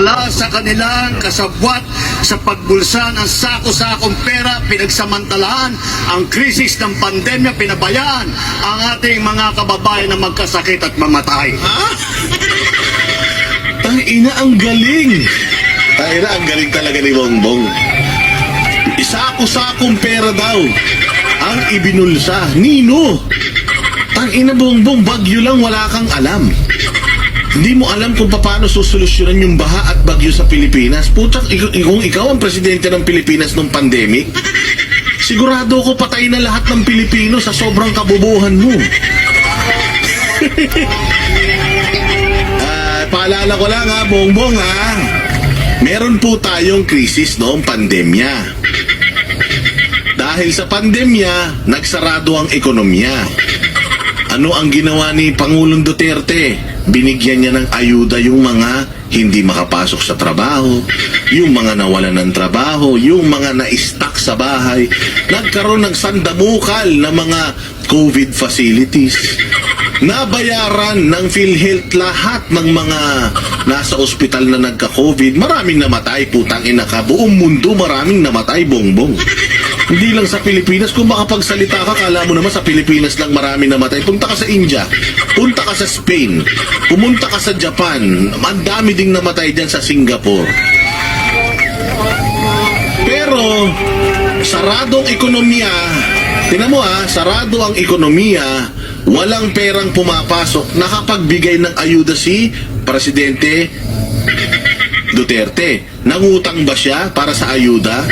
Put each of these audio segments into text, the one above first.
samantala sa kanilang kasabwat sa pagbulsa ng sako-sakong pera, pinagsamantalahan ang krisis ng pandemya, pinabayaan ang ating mga kababayan na magkasakit at mamatay. Tangina, ang galing! Tangina, ang galing talaga ni Bongbong. Isako-sakong pera daw ang ibinulsa. Nino! Tangina, Bongbong, bagyo lang, wala kang alam. Hindi mo alam kung paano susolusyonan yung baha at bagyo sa Pilipinas. Putang, kung ikaw ang presidente ng Pilipinas nung pandemic, sigurado ko patay na lahat ng Pilipino sa sobrang kabubuhan mo. Paalala ko lang ha, Bongbong ha, meron po tayong krisis noong pandemya. Dahil sa pandemya, nagsarado ang ekonomiya. Ano ang ginawa ni Pangulong Duterte? Binigyan niya ng ayuda yung mga hindi makapasok sa trabaho, yung mga nawalan ng trabaho, yung mga na-stuck sa bahay. Nagkaroon ng sandamukal na mga COVID facilities. Nabayaran ng PhilHealth lahat ng mga nasa ospital na nagka-COVID. Maraming namatay, putang ina ka. Buong mundo maraming namatay, Bongbong. Hindi lang sa Pilipinas. Kung makapagsalita ka, kala mo naman sa Pilipinas lang marami namatay. Punta ka sa India, punta ka sa Spain, pumunta ka sa Japan, ang dami ding namatay dyan sa Singapore. Pero saradong ekonomiya, tinan mo ha, sarado ang ekonomiya, walang perang pumapasok. Nakapagbigay ng ayuda si Presidente Duterte. Nangutang ba siya para sa ayuda?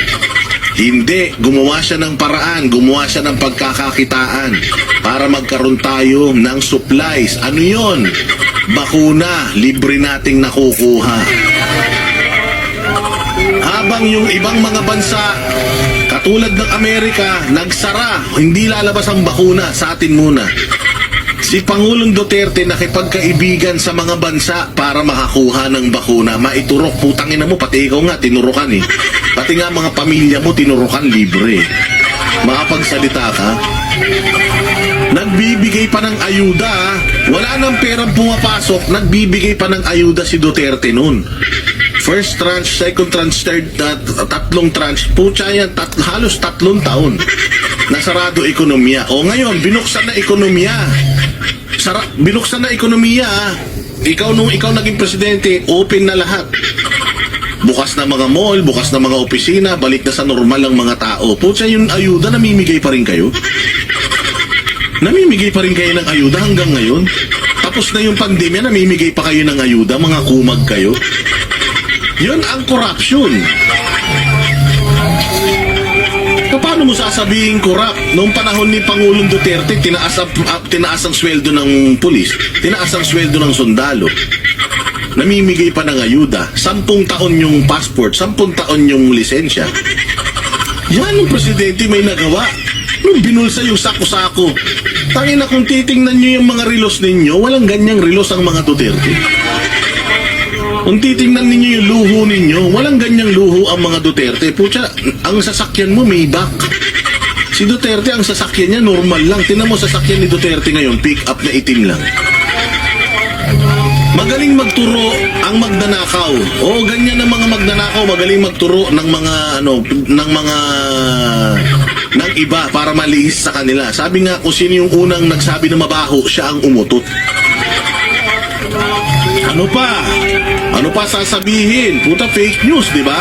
Hindi. Gumawa siya ng paraan, gumawa siya ng pagkakakitaan para magkaroon tayo ng supplies. Ano yon? Bakuna, libre nating nakukuha. Habang yung ibang mga bansa, katulad ng Amerika, nagsara, hindi lalabas ang bakuna, sa atin muna. Si Pangulong Duterte nakipagkaibigan sa mga bansa para makakuha ng bakuna, maiturok. Putangin na mo, pati ikaw nga, tinurukan eh. Pati nga mga pamilya mo, tinurukan libre. Makapagsalita ka. Nagbibigay pa ng ayuda, wala nang perang pumapasok, nagbibigay pa ng ayuda si Duterte noon. First tranche, second tranche, third, tatlong tranche. Putya yan, halos 3 taon. Nasarado ekonomiya. O ngayon, binuksan na ekonomiya. Binuksan na ekonomiya. Nung ikaw naging presidente, open na lahat. Bukas na mga mall, bukas na mga opisina, balik na sa normal ang mga tao. Putya, yung ayuda, namimigay pa rin kayo? Namimigay pa rin kayo ng ayuda hanggang ngayon? Tapos na yung pandemya, namimigay pa kayo ng ayuda, mga kumag kayo? Yun ang corruption. Paano mo sasabihin corrupt? Noong panahon ni Pangulong Duterte, tinaas ang sweldo ng pulis, tinaas ang sweldo ng sundalo. Namimigay pa ng ayuda. 10 taon yung passport, 10 taon yung lisensya. Yan ang presidente may nagawa. Nung binulsa yung sako-sako. Tangina, kung titingnan nyo yung mga relos ninyo, walang ganyang relos ang mga Duterte. Kung titingnan ninyo yung luho ninyo, walang ganyang luho ang mga Duterte. Pucha, ang sasakyan mo may back. Si Duterte, ang sasakyan niya normal lang. Tingnan mo sasakyan ni Duterte ngayon, pick up na itim lang. Magaling magturo ang magnanakaw. O ganyan ang mga magnanakaw, magaling magturo ng mga ng iba para malihis sa kanila. Sabi nga kung sino yung unang nagsabi na mabaho, siya ang umutot. Ano pa? Ano pa sasabihin? Puta, fake news, di ba?